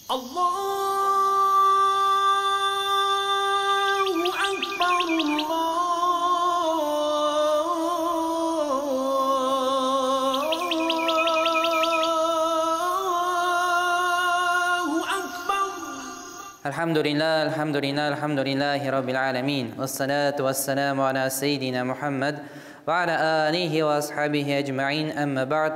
Allahu Akbar, Allahu Akbar. Alhamdulillahi Rabbil alamin. Wassalatu wassalamu ala Sayyidina Muhammad va ala alihi wa ashabihi ajma'in, amma ba'd.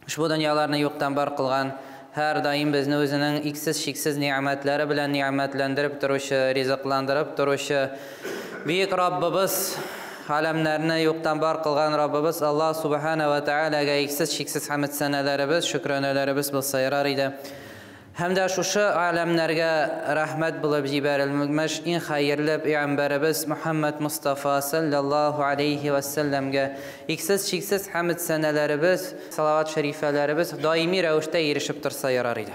Ushbu dunyolarni yo'qdan bor qilgan, har doim bizni o'zining iksiz-cheksiz ne'matlari bilan ne'matlantirib turuvchi, rizqlantirib turuvchi buyuk Robbimiz, alamlarni yo'qdan bor qilgan Robbimiz Alloh subhanahu va taolaga iksiz-cheksiz hamd sanalarimiz, shukronalarimiz bo'lsa yarar edi. Hamda shu alamlarga rahmat bo'lib jibarilmish eng xayrli payg'ambarimiz Muhammad Mustafa sallallohu alayhi va sallamga iksiz-cheksiz hamd sanalarimiz, salovat sharifalarimiz doimiy ravishda erishib tursa yarar edi.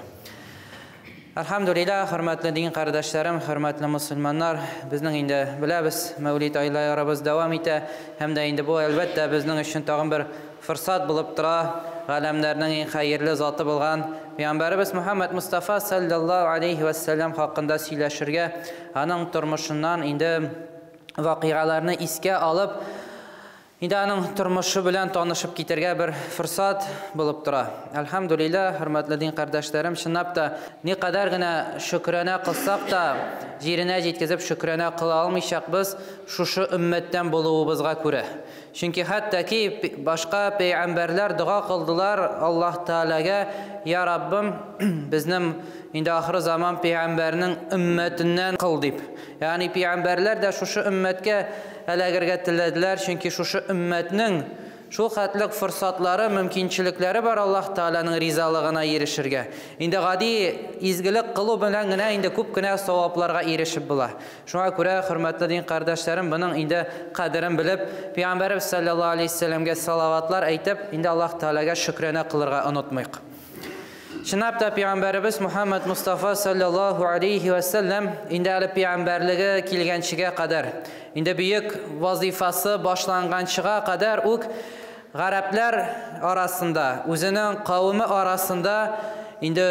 Alhamdulillah, hurmatli din qardoshlarim, hurmatli musulmonlar, bizning endi bilamiz, Mavlid oylarimiz davom etadi. Hamda endi bu albatta bizning uchun tag'in bir fursat bo'lib turadi. Alamlarning eng xayrli zoti bo'lgan payg'ambarimiz Muhammad Mustafa sallallohu alayhi va sallam haqida so'ylashirga, uning turmushidan endi voqealarni esga olib, endi uning turmushi bilan tanishib ketirga bir fursat bo'lib turadi. Alhamdulillah, hurmatli din qardoshlarim, shinabda ne qadargina shukrona qilsak da yerine yetkazib shukrona qila olmaysak biz shu ummatdan bo'luvimizga ko'ra. Chunki hattoki boshqa payg'ambarlar duo qildilar Alloh taolaga, ya Rabbim, bizning endi oxir zamon payg'ambarining ummatidan qil deb. Ya'ni payg'ambarlar da shu ummatga alagirga tiladilar, chunki shu ummatning shu qatliq fursatlari, mumkinchiliklari bor Alloh taolaning rizolig'iga erishirga. Endi g'adi izgilik qilib bilangina endi ko'pgina savoblarga erishib bo'ladi. Shunga ko'ra, hurmatli din qardoshlarim, buning endi qadrini bilib, payg'ambarimiz sallallohu alayhi vasallamga salovatlar aytib, endi Alloh taolaga shukrona qilirga unutmaylik. Shinabda payg'ambarimiz Muhammad Mustafa sallallohu alayhi va sallam endi payg'ambarligi kelganchiga qadar, endi buyuk vazifasi boshlanganchiga qadar u g'arablar orasida, o'zining qavmi orasida endi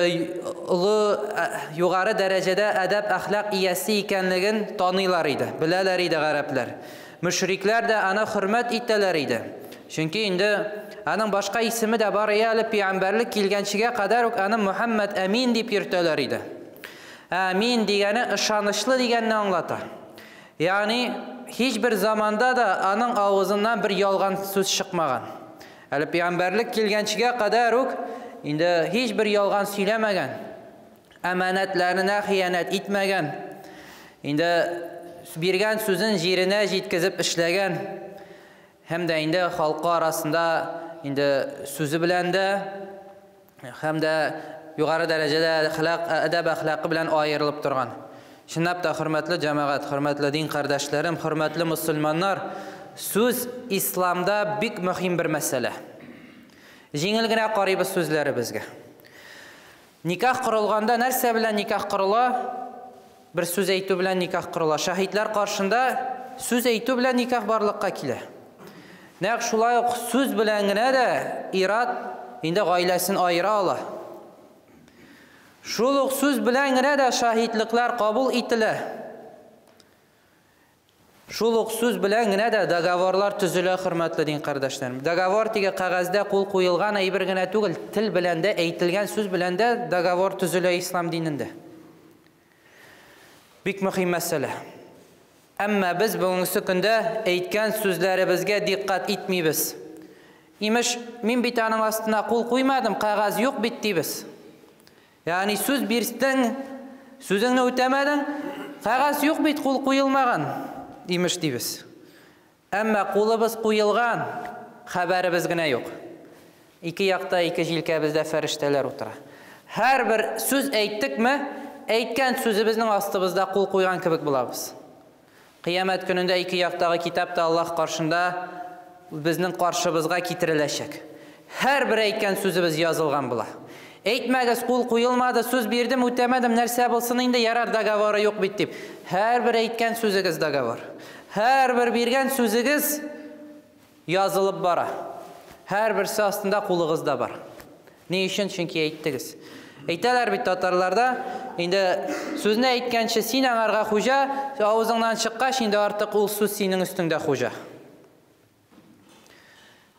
yuqori darajada adab axloq egasi ekanligini taniylar edi, bilalar edi g'arablar. Mushriklar da ana hurmat etalar edi. Chunki endi aning boshqa ismi da bor, ya'ni payg'ambarlik kelganchiga qadar ana Muhammad Amin deb yurtalar edi. Amin degani ishonishli deganni anglatadi. Ya'ni hech bir zamonda da aning og'zidan bir yolg'on so'z chiqmagan. Hali payg'ambarlik kelganchiga qadar endi hech bir yolg'on so'ylamagan. Amonatlarni xiyonat etmagan. Endi bergan so'zini yerine yetkazib ishlagan. Hamda endi xalq orasida endi so'zi bilan da hamda yuqori darajada adab axloqi bilan ayrilib turgan. Shinabda hurmatli jamoat, hurmatli din qardoshlarim, hurmatli musulmonlar, so'z islomda bek muhim bir masala. Jengilgina qaraymiz so'zlari bizga. Nikoh qurilganda narsa bilan nikoh qurila? Bir so'z aytib bilan nikoh qurila. Shahidlar qarshida so'z aytib bilan nikoh borliqqa keladi. Naq shulay so'z bilangina da irad endi oilasini ayira oladi. Shuluq so'z bilangina da shahidliklar qabul etiladi. Shuluq so'z bilangina da dogovorlar tuzila, hurmatli din qardoshlarim. Dogovor tega qog'ozda qo'l qo'yilgan aybirgina tug'il, til bilan da aytilgan so'z bilan da dogovor tuzila islom dinida. Bek muhim masala. Amma biz bugungi kunda aytgan so'zlarimizga diqqat etmaymiz. Imish, men bitaning ostına qo'l qo'ymadim, qog'oz yo'q bitdi biz. Ya'ni so'z bersang, so'zingni o'tamading, qog'oz yo'q bit, qo'l qo'yilmagan imish deymiz. Amma qo'limiz qo'yilgan, xabarimizgina yo'q. Ikki yoqda ikki yelkamizda farishtalar o'tiradi. Har bir so'z aytdikmi, aytgan so'zimizning ostimizda qo'l qo'ygan kibik bo'lamiz. Qiyomat kunida ikki yoqdagi kitobda Alloh qarshida bizning qarshimizga keltirilacak. Har bir aytgan so'zimiz yozilgan bo'ladi. Aytmagas qo'l qo'yilmadi, so'z berdim, o'tamadim, narsa bo'lsin, endi yarar dogovori yo'q bitdi. Har bir aytgan so'zingiz dogovor. Har bir bergan so'zingiz yozilib bora. Har bir ostida qo'lingizda bor. Ne uchun? Chunki aytdingiz. Әйтәләр бит татарларда, инде сүзне әйткәнче син аңарга хуҗа, авызыңнан чыккач инде артык ул сүз синең өстеңдә хуҗа.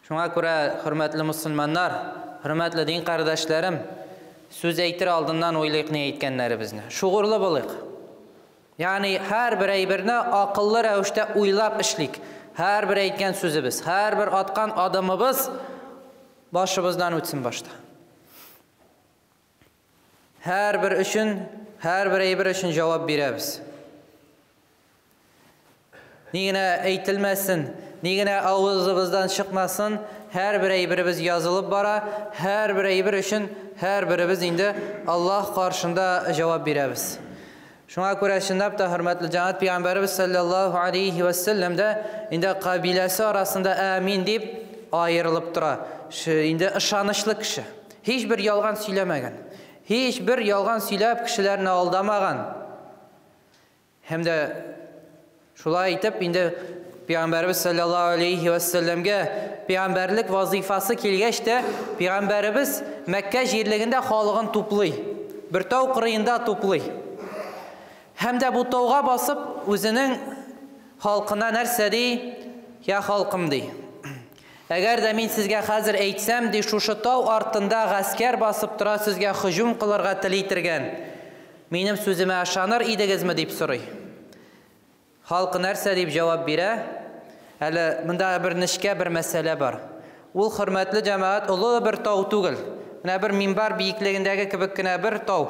Шуңа күрә, хөрмәтле мусламаннар, хөрмәтле дин кардәшләрем, сүз әйтер алдыннан уйлыйк ни әйткәннәребезне. Шугырлы булыйк. Ягъни һәр бер әйберне акыллы рәвештә уйлап эшлик. Һәр бер әйткән сүзебез, һәр бер аткан адымыбыз башыбыздан үтсен башта. Һәр бер әйбер өчен җавап бирәбез. Ни генә әйтелмәсен, ни генә авызыбыздан чыкмасын, һәр бер әйберебез язылып бара, һәр бер әйбер өчен һәр беребез инде Аллаһ каршында җавап бирәбез. Шуңа күрә чынлап та хөрмәтле җәмәгать Пәйгамбәрбез саллаллаһу алейхи ва саллям да инде кабиләсе арасында амин дип аерылып тора. Инде ышанычлы кеше. Һич бер ялган сөйләмәгән. Һич бер ялган сөйләп кешеләрне алдамаган. Һәм дә шулай итеп инде Пәйгамбәрбез саллаллаһу алейхи ва саллямга пәйгамбәрлек вазифасы килгәч тә Пәйгамбәрбез Мәккә җирлегендә халыгын туплый. Бер тау кырыенда туплый. Һәм дә бу тауга басып үзенең халкына нәрсә ди? Я халкым ди. Әгәр дә мин сезгә хәзер әйтсәм ди, шушы тау артында гаскәр басып тора, сезгә һөҗүм кылырга телитергән. Минем сүземә ышаныр идегезме дип сорый. Халкы нәрсә дип җавап бирә? Әле монда бер нечкә бер мәсьәлә бар. Ул хөрмәтле җәмәгать улы бер тау түгел. Менә бер минбар биеклегендәге кебек кенә бер тау.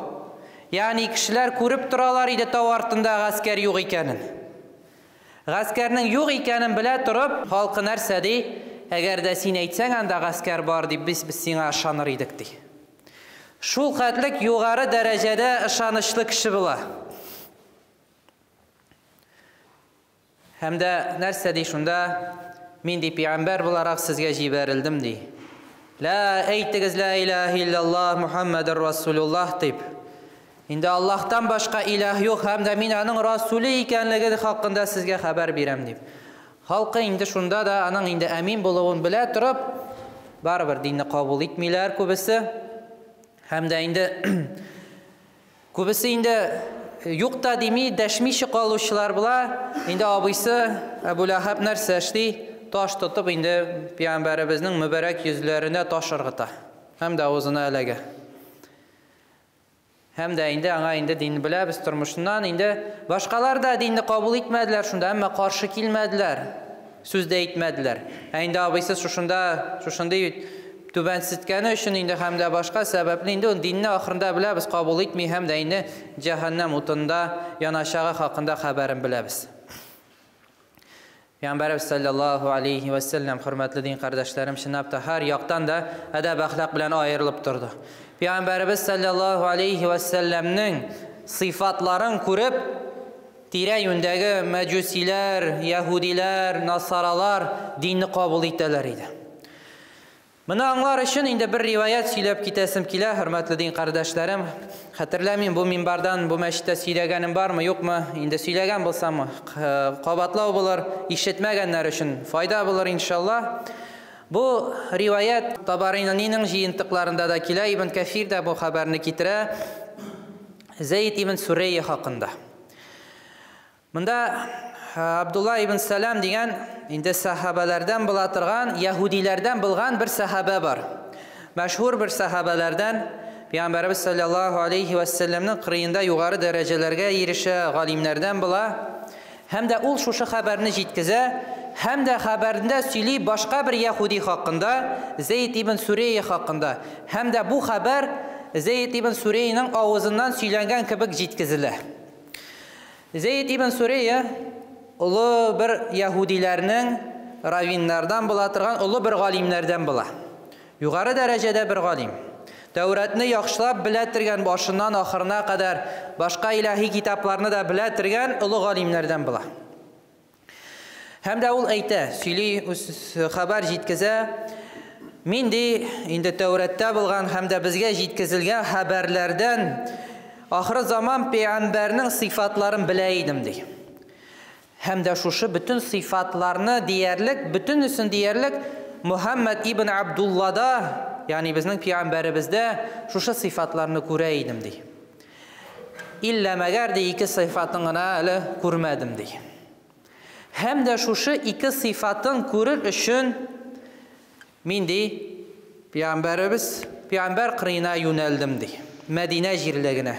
Yani kişiler күреп торалар иде тау артында гаскәр юк икәнен. Гаскәрнең юк икәнен белә торып, халкы нәрсә ди? Әгәр дә син әйтсәң, анда гаскәр бар дип без сиңа ышаныр идек ди. Шул хәтлек югары дәрәҗәдә ышанычлы кеше була. Һәм дә нәрсә ди шунда? Мин ди пәйгамбәр буларак сезгә җибәрелдем ди. Ла әйтегез ла илаһа илляллаһ Мухаммадур Расулуллаһ дип. Инде Аллаһтан башка илаһ юк, һәм дә мин аның расулы икәнлеге хакында сезгә хәбәр бирәм дип. Халкы инде шунда да аның инде амин булуын белә торып, барыбер динне кабул итмиләр күбесе. Һәм дә инде күбесе инде юк та дими, дәшмичә калучылар була. Инде абыйсы Әбу Лахаб нәрсә эшли? Таш тотып инде пәйгамбәребезнең мүбәрәк йөзләренә таш ыргыта. Һәм дә авызына эләгә. Һәм дә инде аңа инде дин беләбез тормышыннан инде башкалар да динне кабул итмәделәр, шунда әмма каршы килмәделәр. Сүз дә әйтмәделәр. Инде абыйсы шушындый түбәнсеткәне өчен инде һәм дә башка сәбәпле инде динне ахырында беләбез кабул итми, һәм дә инде җәһәннәм утында янашагы хакында хәбәрен беләбез. Пәйгамбәрбез саллаллаһу алейхи ва саллям хөрмәтле дин кардәшләрем, чынлап та һәр яктан да әдәп әхлак белән аерылып торды. Peygamberimiz sallallahu aleyhi ve sellem'nin sıfatların күреп, тирә-юндәге мәҗүсиләр, яһудиләр, насараlar dinni кабул итәләр иде. Моны аңлар өчен инде бер риваят сөйләп китәсем килә, хөрмәтле дин кардәшләрем. Хәтерләмим, бу минбардан, бу мәчеттә сөйләгәнем бармы, юкмы? Инде сөйләгән булсам, кабатлау булыр, ишетмәгәннәр өчен файда булыр иншаллаһ. Bu rivayet Tabarani'nin jiyintiqlarında da kila, İbn Kafir de bu haberini kitire. Zeyd ibn Süreyye hakkında. Bunda Abdullah ibn Salam degan indi sahabelerden bulatırgan, Yahudilerden bulgan bir sahabe var. Meşhur bir sahabelerden Peygamberimiz sallallahu aleyhi ve sellem'nin kırıyında yukarı derecelerge erişe galimlerden bula. Hem de ul şuşu haberini jitkize, hem de haberinde söyleyip başka bir Yahudi hakkında, Zeyd ibn Süreyye hakkında. Hem de bu haber Zeyd ibn Süreyye'nin ağzından söylengen kibik jitkizile. Zeyd ibn Süreyye ulu bir Yahudilerinin ravinlerden bulatırgan ulu bir galimlerden bula. Yukarı derecede bir galim. Tevratni yaxshilab bilatirgan başından ahırına kadar başka ilahi kitaplarını da bilatirgan ulu galimlerden bula. Hem de ul ayta, söyley haber jitkize, min de indi Tevrat'ta bulgan hem de bizge jitkizilgen haberlerden ahir zaman peygamberinin sıfatlarını bileydim de. Hem de şuşu bütün sıfatlarını diyerlik, bütün üstün diyerlik Muhammed ibn Abdullah'da yani bizning peygamberimizde şuşa sıfatlarını göreydim diye. İlla meğer de iki sıfatını gına görmedim diye. Hem de şuşa iki sıfatın görür üçün min diye peygamber kırına yöneldim diye. Medine jirligine.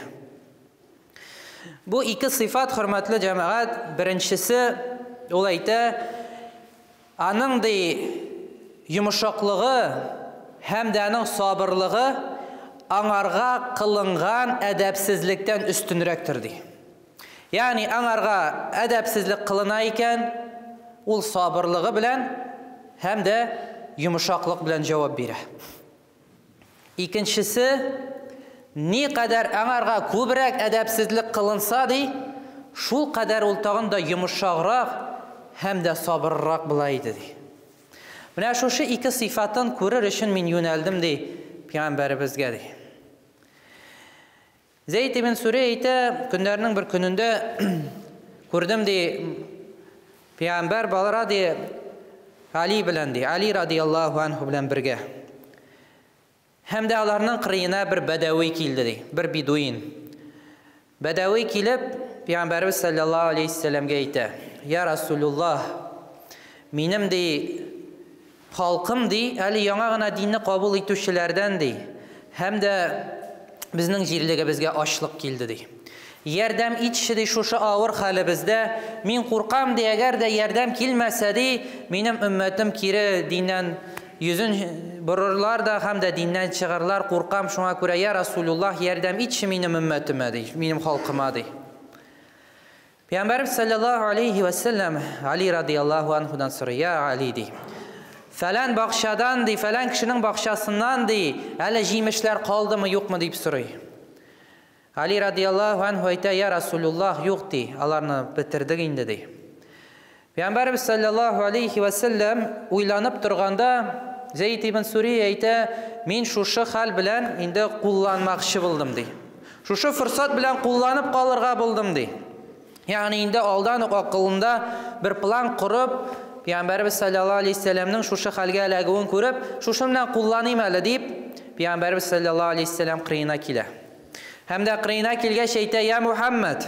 Bu iki sıfat hürmetli cemaat, birincisi olayda anın da yumuşaklığı hem de anın sabırlığı anarga kılıngan edepsizlikten üstünrektir diye. Yani anarga edepsizlik kılınayken ol sabırlığı bilen hem de yumuşaklık bilen cevap verir. İkincisi ne kadar anarga kübrek edepsizlik kılınsa di, şul kadar ol tağında yumuşağırak hem de sabırrak bulaydı di. Buna şu iki sıfatın görür için min yöneldim di Peygamberimizge di. Zeyd ibn Suriye günlerinin bir gününde gördüm di Peygamber balara di Ali bilen di, Ali radiyallahu anhu bilen birge. Hem de alarının kırığına bir bedevi kildi, bir biduin. Bedevi kilip Peygamberimiz sallallahu aleyhi ve sellem'ge aytdı. Ya Resulullah, benim de halkım de, ali yanağına dinini kabul etüşlerden de, hem de bizning jirligimizge açlık kildi de. Yerdem içişi de şuşu ağır halimizde, min korkam de eğer de yerdem kilmese de, benim ümmetim kiri dinden yüzün bururlar da hem de dinden çıkarlar, korkam şuna göre ya Resulullah yerdem içi benim ümmetime de, benim halkıma de. Peygamberimiz sallallahu aleyhi ve sellem Ali radıyallahu anhudan soruyor, ya Ali de. Falan bakşadan de, falan kişinin bakşasından de, hele jimişler kaldı mı yok mu deyip soruyor. Ali radıyallahu anhu ayta ya Resulullah yok de, alarını bitirdik indi de. Peygamberimiz sallallahu aleyhi ve sellem uylanıp durganda Zeyd ibn Suriye ayta min şuşu hal bilen indi kullanmakçı buldum de. Şuşu fırsat bilen kullanıp kalırga buldum de. Yani indi aldan akılında bir plan kurup Peygamberimiz sallallahu aleyhi ve sellem'nin şuşu halge alagıvın kurup şuşu bilen kullanayım hele deyip Peygamberimiz sallallahu aleyhi ve sellem kırığına kile. Hem de kırığına kilge şeyte ya Muhammed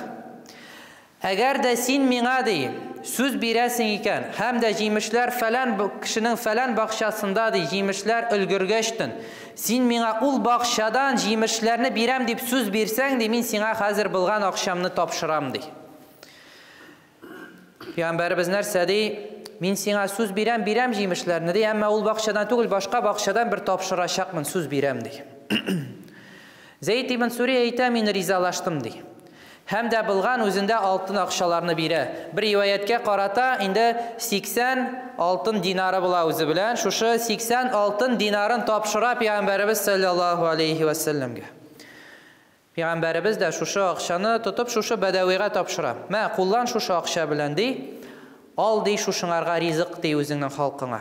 eğer de sen mina deyip söz biresin iken hem de jimişler falan kişinin falan bakşasında de jimişler ölgürgeçtin. Sen mina ul bakşadan jimişlerini birem deyip söz birsen de min sana hazır bulgan akşamını tapşıram de. Peygamberimiz nerse de min sana söz birem jimişlerini de ama ul bakşadan değil başka bakşadan bir tapşıracakmın söz birem de. Zeyd ibn Suriye ayta min rizalaştım de. Hem de bulgan özünde altın akşalarını bire. Bir rivayetke karata indi 80 altın dinarı bula özü bilen. Şuşu 80 altın dinarın tapşıra Peygamberimiz sallallahu aleyhi ve sellem'ge. Peygamberimiz de şuşu akşanı tutup şuşu bedeviye tapşıra. Ma kullan şuşu akşa bilen di. Al di şuşunarga rizık di özünün halkına.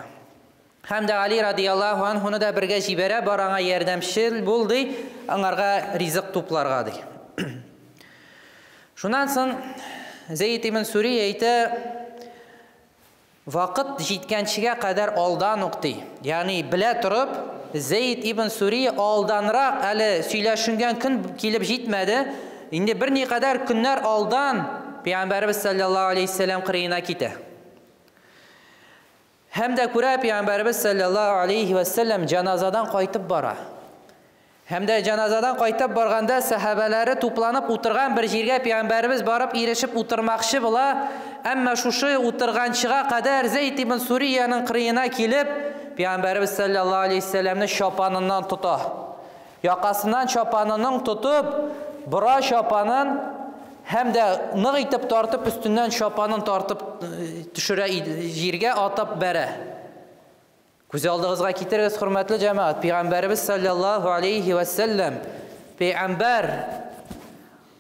Hem de Ali radiyallahu anh'unu da birge jibere barana yerdemşil buldu. Onlarga rizık toplarga di. Şundan sonra Zeyd ibn Suriye ayta vakit jitkençige kadar aldan uqti. Yani bile turup Zeyd ibn Suriye aldanrak ali söyleşingen gün kilip jitmedi. Indi bir ne kadar günler aldan Peygamberimiz sallallahu aleyhi ve sellem kırığına kite. Hem de kura Peygamberimiz sallallahu aleyhi ve sellem cenazadan qaytıp bara. Hem de cenazadan qaytıp barganda sahabeleri toplanıp oturgan bir jirge Peygamberimiz barıp irişip oturmakçı bula. Ama şuşu oturgançıga kadar Zeyd ibn Suriye'nin kırığına kilip Peygamberimiz sallallahu aleyhi ve sellem'nin şapanından tuta. Yakasından şapanının tutup bura şapanın hem de nık itip tartıp üstünden şapanın tartıp düşüre jirge atıp bere. Güzelliğinizga kiteriz hürmetli cemaat. Peygamberimiz sallallahu aleyhi ve sellem Peygamber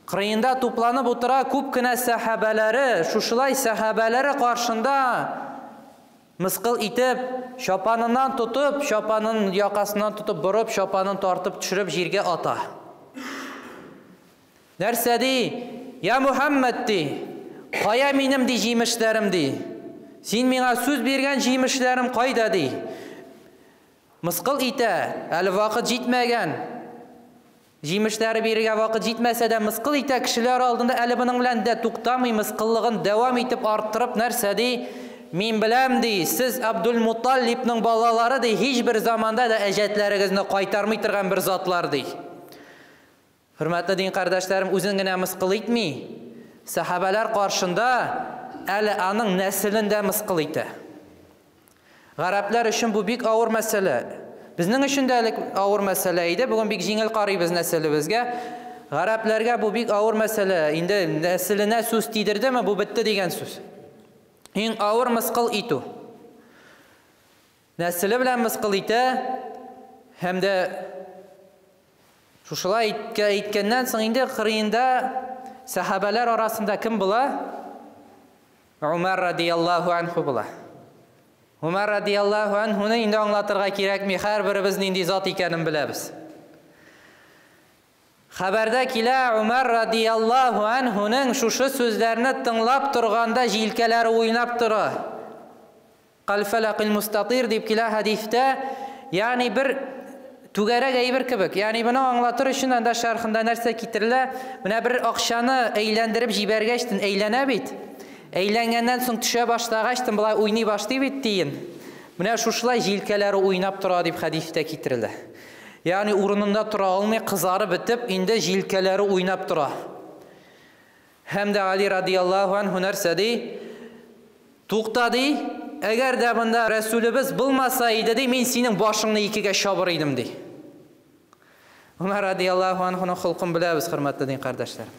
kırığında toplanıp otura köpkine sahabeleri, şuşulay sahabeleri karşında mıskıl itip, şapanından tutup, şapanın yakasından tutup, vurup, şapanın tartıp, düşürüp, jirge ata. Nerse di, ya Muhammed di, kaya minim di jimişlerim di. Sen mina söz bergen jimişlerim kayda di. Мысқыл итә, әлі вақыт җитмәгән. Җимешләре бирергә вакыт җитмәсә дә мысқыл итә кешеләр алдында әле буның белән дә туктамый мысқыллыгын дәвам итеп арттырып нәрсә ди? Мин беләм ди, сез Абдул-Мутталибның балалары ди, һичбер заманда да әҗәтләрегезне кайтармый торган бер затлар ди. Хөрмәтле дин кардәшләрем, үзен генә мысқыл итми, сахабалар каршында әле аның нәселен дә мысқыл итә. Гарәпләр өчен бу бик авыр мәсьәлә. Безнең өчен дә авыр мәсьәлә иде. Бүген бик җиңел карыйбыз нәселебезгә. Гарәпләргә бу бик авыр мәсьәлә. Инде нәселенә сүз тидердеме, бу бетте дигән сүз. Иң авыр мысқыл итү. Нәселе белән мысқыл итә, һәм дә шушылай иткәннән соң инде кырыенда сахабалар арасында кем була? Умар радияллаху анху була. Умар радияллаху анхуны инде аңлатырга кирәкми, һәрберебез нинди зат икәнен беләбез. Хәбәрдә килә, Умар радияллаху анхуның шушы сүзләрне тыңлап торганда җилкәләре уйнап тора. Калфалакил мустатир дип килә хадистә, ягъни бер түгәрәк әйбер кебек. Ягъни моны аңлатыр өчен анда шәрхендә нәрсә китерелә? Менә бер акчаны әйләндереп җибәргәчтен әйләнә бит. Әйләнгәннән соң төшә башлагачтын болай уйный башлый бит тиен. Менә шушылай җилкәләре уйнап тора дип хадистә китерелә. Ягъни урынында тора алмый, кызарып бетеп, инде җилкәләре уйнап тора. Һәм дә Али радияллаху анху нәрсә ди? Тукта ди, әгәр дә монда Рәсүлебез булмаса иде ди, мин синең башыңны икегә чабыр идем ди. Умар радияллаху анхуның холкын беләбез, хөрмәтле дин кардәшләр.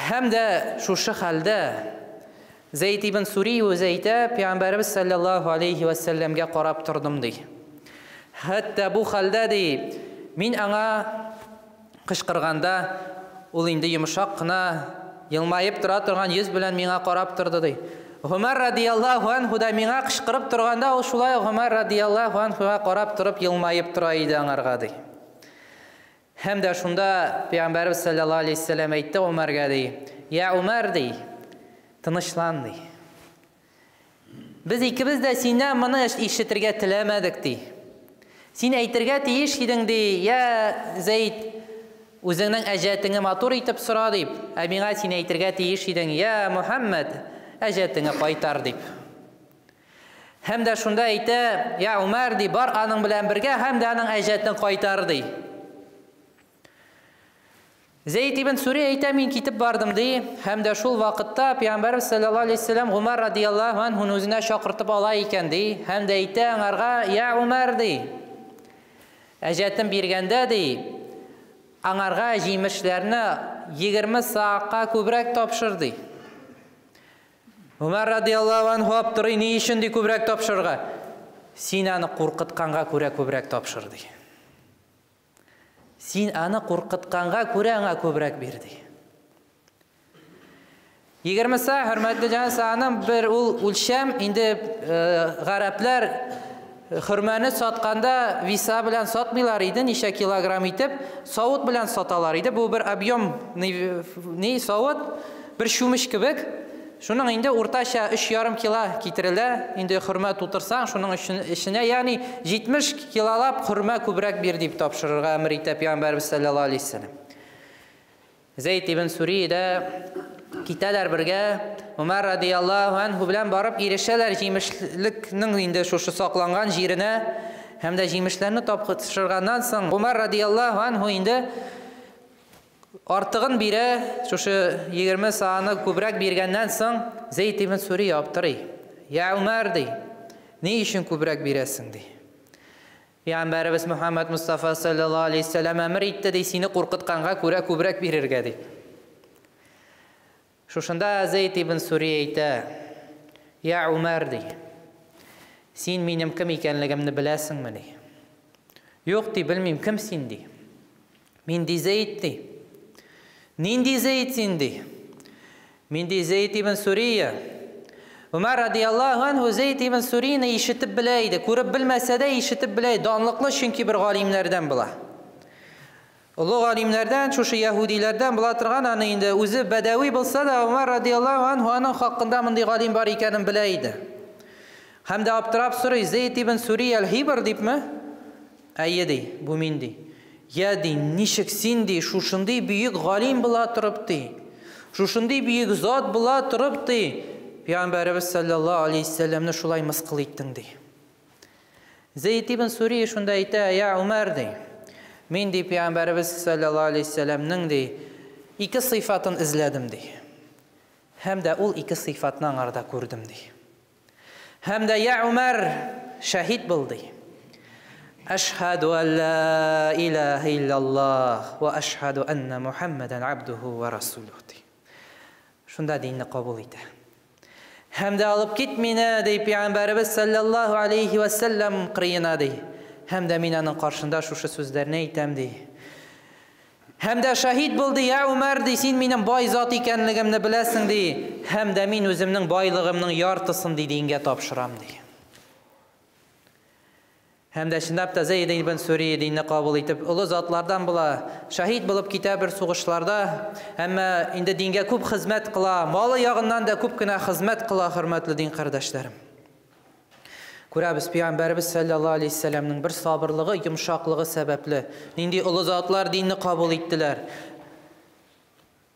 Һәм дә шушы хәлдә Зәйд ибн Сури үзе әйтә, Пәйгамбәрбез саллаллаху алейхи ва саллямга карап тордым ди. Хәтта бу хәлдә ди, мин аңа кычкырганда, ул инде йомшак кына елмаеп тора торган йөз белән миңа карап торды ди. Умар радияллаху анху да миңа кычкырып торганда, ул шулай Умар радияллаху анхуга карап торып елмаеп тора иде аңарга ди. Һәм дә шунда Пәйгамбәрбез саллаллаху алейхи ва саллям әйтте Умарга ди: "Я Умар ди, тынычлан ди. Без икебез дә синнән моны ишетергә теләмәдек ди. Син әйтергә тиеш идең ди, я Зәйд, үзеңнең әҗәтеңне матур итеп сора дип, ә миңа син әйтергә тиеш идең, я Мухаммад, әҗәтеңне кайтар дип." Һәм дә шунда әйтә, "Я Умар ди, бар аның белән бергә, һәм дә аның әҗәтен кайтар ди." Зәйд ибн Сури әйтә, мин китеп бардым ди, һәм дә шул вакытта Пәйгамбәрбез саллаллаху алейхи ва саллям Умар радияллаху анхуны үзенә чакыртып ала икән ди, һәм дә әйтә аңарга: "Я Умар ди, әҗәтен биргәндә ди, аңарга җимешләрне 20 саакка күбрәк тапшыр ди." Умар радияллаху анху аптырый, ни өчен ди күбрәк тапшырга? Син аны куркытканга күрә күбрәк тапшыр ди. Син аны куркытканга күрә аңа күбрәк бир ди. 20 са, хөрмәтле җансаным, бер ул үлчәм, инде гарәпләр хөрмәне сатканда виса белән сатмыйлар иде, ничә килограмм итеп, савыт белән саталар иде. Бу бер объем ни савыт, бер шүмеш кебек. Шуның инде уртача 3,5 кило китерелә. Инде хөрмә тутырсаң, шуның эшенә, ягъни 70 килолап хөрмә күбрәк бир дип тапшырырга әмер итә Пәйгамбәрбез саллаллаху алейхи ва саллям. Зәйд ибн Сури дә китәләр бергә, Умар радияллаху анху белән барып ирешәләр җимешлекнең инде шушы сакланган җиренә, һәм дә җимешләрне тапшырганнан соң Умар радияллаху анху инде артыгын бирә, шушы 20 саны күбрәк биргәннән соң Зәйд ибн Сури аптырый: "Я Умар ди, ни өчен күбрәк бирәсең ди? Пәйгамбәрбез Мөхәммәд Мустафа саллаллаху алейхи ва саллям әмер итте ди, сине куркытканга күрә күбрәк бирергә ди." Шушында Зәйд ибн Сури әйтә: "Я Умар ди, син минем кем икәнлегемне беләсеңме ди?" "Юк ди, белмим, кем син ди?" "Мин ди Зәйд ди." "Нинди Зәйд син ди?" "Мин ди Зәйд ибн Сурия." Умар радияллаху анху Зәйд ибн Сурины ишетеп белә иде, күреп белмәсә дә ишетеп белә, данлыклы, чөнки бер галимнәрдән була. Улы галимнәрдән, шушы яһудиләрдән була торган, аны инде үзе бәдәви булса да, Умар радияллаху анху аның хакында мондый галим бар икәнен белә иде. Hem de aptırap soruyor, Zeyd ibn Suriye el-Hibr deyip mi? Ayye dey, bu min dey. Ya dey, nişik sin dey, şuşunday büyük galim bula turıp dey. Şuşunday büyük zat bula turıp dey. Peygamberimiz sallallahu aleyhi ve sellem'ne şulay mıskıl ettin dey. Zeyd ibn Suriye şunda ayta, ya Ömer dey. Men dey Peygamberimiz sallallahu aleyhi ve sellem'nin dey, iki sıfatını izledim dey. Hem de ol iki sıfatını arada gördüm dey. Hem de ya Ömer şehit bul dey. Eşhedü en la ilahe illallah ve eşhedü enne Muhammeden abduhu ve rasuluhu dey. Şunda dinini kabul ete. Hem de alıp gitmine dey Peygamberimiz sallallahu aleyhi ve sellem kırıyına dey. Hem de minanın karşında şu sözlerine item dey. Hem de şahit buldu ya Ömer dey, sen benim bay zat ekenligimni bilesin dey. Hem de men özümnin baylığımның yartısını dey dinge tapşıram dey. Hem de şindap da Zeyd ibn Suriye dinini kabul etip, ulu zatlardan bula, şahit bulup gite bir soğuşlarda, ama indi dinge küp hizmet kıla, malı yağından da küp kına hizmet kıla, hürmetli din kardeşlerim. Kurabız Peygamberimiz sallallahu aleyhi ve sellem'nin bir sabırlığı, yumuşaklığı sebepli. Indi ulu zatlar dinini kabul ettiler.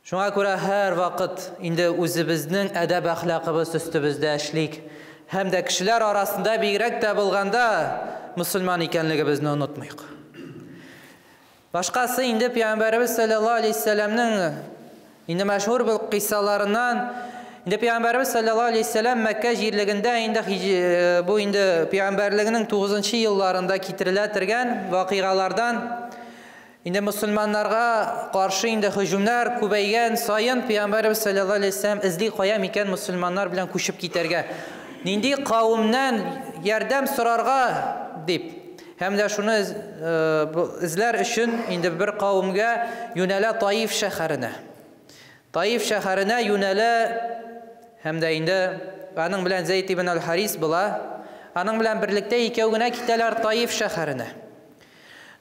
Şuna göre her vakit indi özümüzün edeb ahlakımız üstümüzde eşlik. Hem de kişiler arasında birek de bulganda Müslüman ekenligimizni unutmayıq. Başkası indi Peygamberimiz sallallahu aleyhi ve sellem'nin indi meşhur bir kıssalarından indi Peygamberimiz sallallahu aleyhi ve sellem Mekke jirliginde indi bu indi Peygamberliğinin 9. yıllarında kitiriletirgen vakıgalardan indi Müslümanlarga karşı indi hücumlar kubeygen sayın Peygamberimiz sallallahu aleyhi ve sellem izli koyam iken Müslümanlar bilen kuşup giderge. Nindi kavimden yardım sorarga deyip hem de şunu izler için indi bir kavimge yönele Taif şehrine. Taif şehrine yönele hem de indi anın bilen Zeyd ibn al-Haris bula anın bilen birlikte ikevgine gittiler Taif şehrine.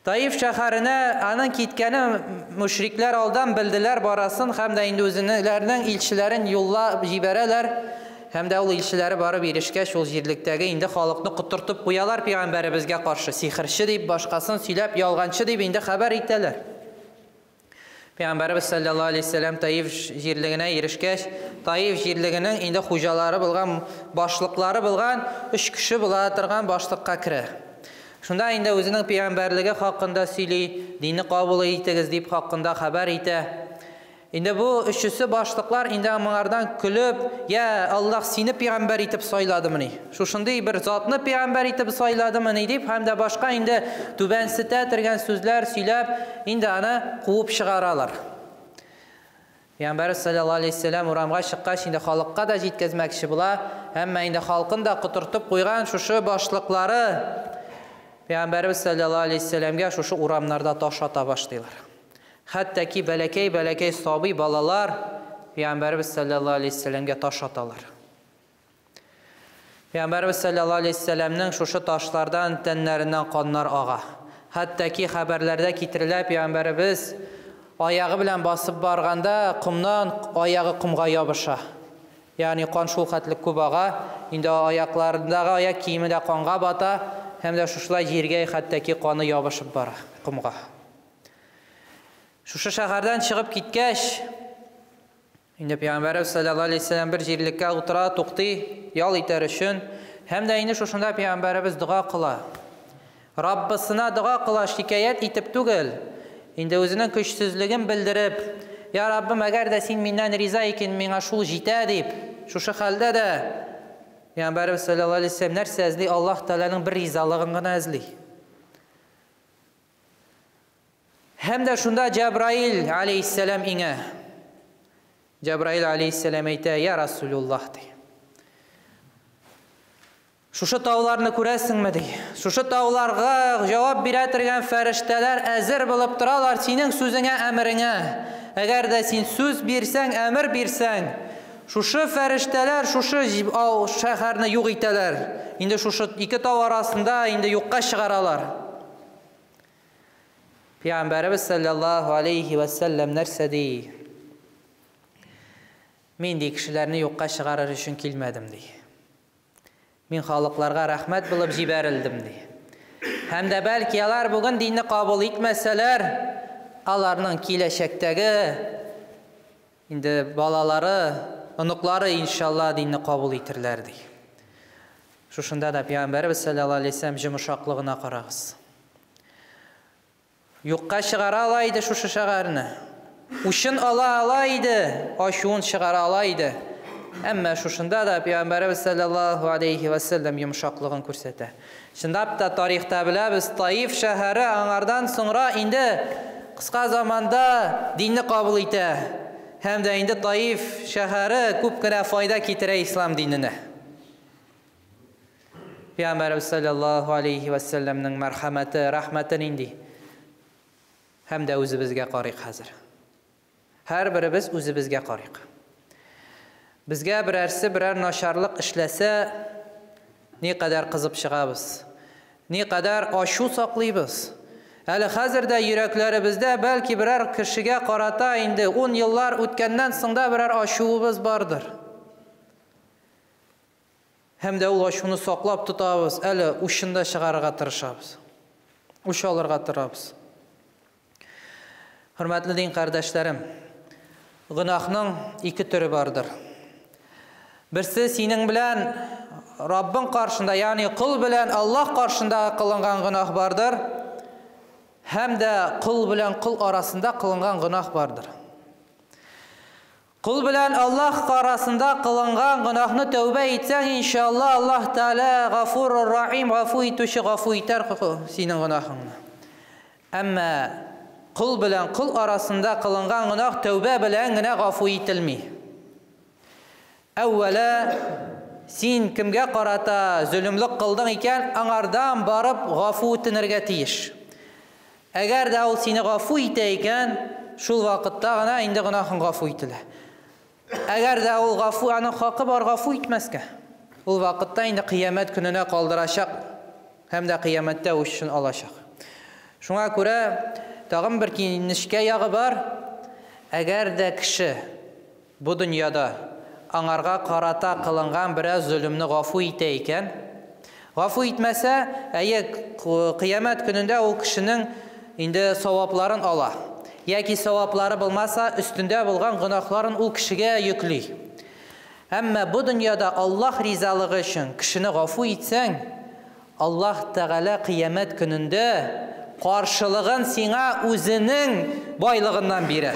Taif şehrine anın kitkeni müşrikler aldan bildiler barasın hem de indi özünlerinin ilçilerin yolla jibereler. Hem de o ilçileri barıp erişkeş ol jirlikteki indi halıkını kuturtup koyalar Peygamberimizge karşı sihirçi deyip başkasını söylep yalgancı deyip indi haber ettiler. Peygamberimiz sallallahu aleyhi ve sellem Taif jirligine erişkeş Taif jirliginin indi hocaları bulgan başlıkları bulgan 3 kişi bulatırgan başlıkka kire. Şunda indi özünün peygamberliği hakkında söyley, dini kabul ettiğiz deyip hakkında haber ete. Indi bu üçüsü başlıklar indi onlardan külüp, ya Allah seni peygamber etip sayladı mı? Şuşunday bir zatını peygamber etip sayladı mı deyip hem de başka indi tübensite ettirgen sözler söylep indi ana kuvup çıkaralar. Peygamber sallallahu aleyhi ve sellem uramga çıkkaş indi halkka da jetkizmekçi bula, hem indi halkın da kuturtup koygan şuşu başlıkları Peygamberimiz sallallahu aleyhi ve sellemge şuşu uramlarda taş ata başlaylar. Hatta ki belekey sabi balalar Peygamberimiz sallallahu aleyhi ve sellemge taş atalar. Peygamberimiz sallallahu aleyhi ve sellem'nin şuşu taşlardan tenlerinden kanlar ağa. Hatta ki haberlerde kitiriler Peygamberimiz ayağı bilen basıp barganda kumdan ayağı kumga yabışa. Yani kan şulhatlık kubağa, indi ayaklarındağı ayak kiyimi de kanga bata, hem de şuşla jirge hatta ki kanı yabışıp bara kumga. Şuşu şehirden çıkıp gitkeş, indi Peygamberimiz sallallahu aleyhi ve sellem bir jirlikka otura toqti yal iter üçün, hem de indi şuşunda Peygamberimiz dua kıla. Rabbisine dua kıla, şikayet etip tugul. Indi özünün güçsüzlüğün bildirip, ya Rabbim eğer de sen mindən riza iken mena şul jite deyip, şuşu halde de Peygamberimiz sallallahu aleyhi ve sellem nerse ezli Allah Teala'nın bir rizalığını ezli. Hem de şunda Cebrail aleyhisselam ine. Cebrail aleyhisselam eyte, ya Resulullah dey. Şuşu tağlarını köresin mi dey. Şuşu tağlarga cevap biretirgen ferişteler ezir bulup duralar senin sözüne emrine. Eğer de sen söz birsen, emir birsen, şuşu ferişteler şuşu şehrini yok iteler. Indi şuşu iki tağ arasında indi yokka çıkaralar. Peygamberimiz sallallahu aleyhi ve sellem nerse dey. Men dey kişilerini yokka çıkarır üçün kilmedim dey. Мин халыкларга рәхмәт булып җибәрелдем ди. Һәм дә бәлки алар бүген динне кабул итмәсәләр, аларның киләчәктәге инде балалары, оныклары иншалла динне кабул итерләр ди. Шушында да Пәйгамбәрбез саллаллаһу алейһи ва саллям җимшаклыгына карагыз. Юкка чыгара ала иде шушы шәһәрне. Ушын ала иде, ачуын чыгара ала иде. Әмма шушында да Пәйгамбәрбез саллаллаһу алейһи ва саллям йомшаклыгын күрсәтә. Шундап та тарихта беләбез, Таиф шәһәре аңардан соңра инде кыска заманда динне кабул итә. Һәм дә инде Таиф шәһәре күп кенә файда китерә ислам диненә. Пәйгамбәрбез саллаллаһу алейһи ва саллямның мәрхәмәте, рәхмәте нинди? Һәм дә үзебезгә карыйк хәзер. Һәрберебез үзебезгә карыйк. Безгә берәр начарлык эшләсә, ни кадәр кызып чыгабыз, ни кадәр ачу саклыйбыз. Әле хәзер дә йөрәкләребездә бәлки берәр кешегә карата инде 10 еллар үткәннән соң да берәр ачуыбыз бардыр. Һәм дә ул ачуны саклап тотабыз, әле ушында чыгарырга тырышабыз. Уш алырга тырабыз. Хөрмәтле дин кардәшләрем, гынаһның 2 төре бардыр. Берсе синең белән Раббың каршында, ягъни кул белән Аллаһ каршында кылынган гынаһ бардыр. Һәм дә кул белән кул арасында кылынган гынаһ бардыр. Кул белән Аллаһ арасында кылынган гынаһны тәүбә итсәң, иншалла Аллаһ Тәала Гафурур Рахим, гафу итүче, гафу итәр синең гынаһыңны. Әмма кул белән кул арасында кылынган гынаһ тәүбә белән генә гафу ителми. Әүвәлә син кемгә карата зөлемлек кылдың икән, аңардан барып гафу үтенергә тиеш. Әгәр дә ул сине гафу итә икән, шул вакытта гына инде гынаһың гафу ителә. Әгәр дә ул гафу, аның хакы бар гафу итмәскә, ул вакытта инде кыямәт көненә калдырачак һәм дә кыямәттә үчен алачак. Шуңа күрә тагын бер кинешкә ягы бар. Әгәр дә кеше бу дөньяда аңарга карата кылынган бераз зөлемне гафу итә икән, гафу итмәсә, кыямәт көнендә ул кешенең инде савапларын ала. Яки саваплары булмаса, өстендә булган гынаһларын ул кешегә йөкли. Әмма бу дөньяда Аллаһ ризалыгы өчен кешене гафу итсәң, Аллаһ Тәгалә кыямәт көнендә каршылыгын сиңа үзенең байлыгыннан бирә.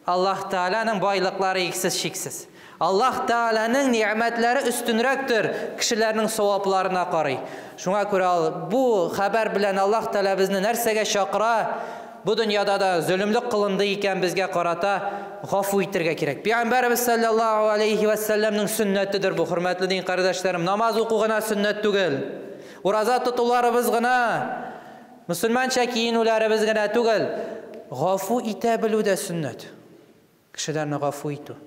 Аллаһ Тәгаләнең байлыклары иксез шиксез. Аллаһ Тәгаләнең ниъмәтләре өстенрәктер кешеләрнең савапларына карый. Шуңа күрә бу хәбәр белән Аллаһ Тәгалә безне нәрсәгә чакыра? Бу дөньяда да зөлемлек кылынды икән, безгә карата гафу итәргә кирәк. Пәйгамбәрбез саллаллаһу алейһи ва саллямның сөннәтедер бу, хөрмәтле дин кардәшләрем. Намаз уку гына сөннәт түгел. Ураза тотуларыбыз гына, мөселманча киенүләребез генә түгел. Гафу итә белү дә сөннәт. Кешеләрне гафу итү.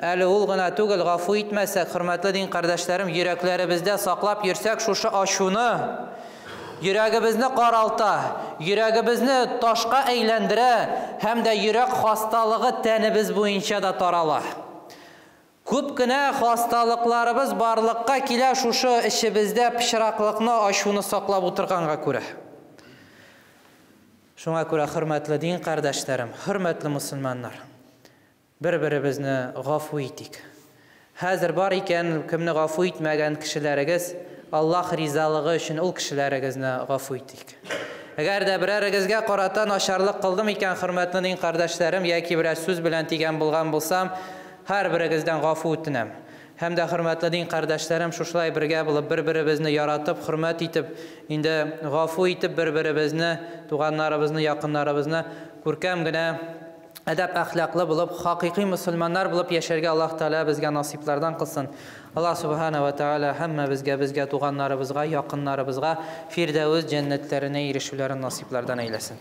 Әле ул гына түгел, гафу итмәсәк, хөрмәтле дин кардәшләрем, йөрәкләребездә саклап йөрсәк шушы ачуны, йөрәгебезне каралта, йөрәгебезне ташка әйләндерә, һәм дә йөрәк хасталыгы тәнебез буенча да тарала. Күп кенә хасталыкларыбыз барлыкка килә шушы эчебездә пычраклыкны, ачуны саклап утырганга күрә. Шуңа күрә, хөрмәтле дин кардәшләрем, хөрмәтле мөселманнар, бер-беребезне гафу итик. Хәзер бар икән кемне гафу итмәгән кешеләрегез, Аллаһ ризалыгы өчен ул кешеләрегезне гафу итик. Әгәр дә берәрегезгә карата начарлык кылдым икән, хөрмәтле дин кардәшләрем, яки берәр сүз белән тигән булган булсам, һәрберегездән гафу үтенәм. Һәм дә хөрмәтле дин кардәшләрем, шушылай бергә булып, бер-беребезне яратып, хөрмәт итеп, инде гафу итеп, бер-беребезне, туганнарыбызны, якыннарыбызны күркәм генә әдәп әхлаклы булып, хакыйкый мөселманнар булып яшәргә Аллаһ Тәгалә безгә насиплардан кылсын. Аллаһ Субхана ва Тәгалә һәммәбезгә, туганнарыбызга, якыннарыбызга фирдәүс җәннәтләренә ирешүләрен насиплардан әйләсен.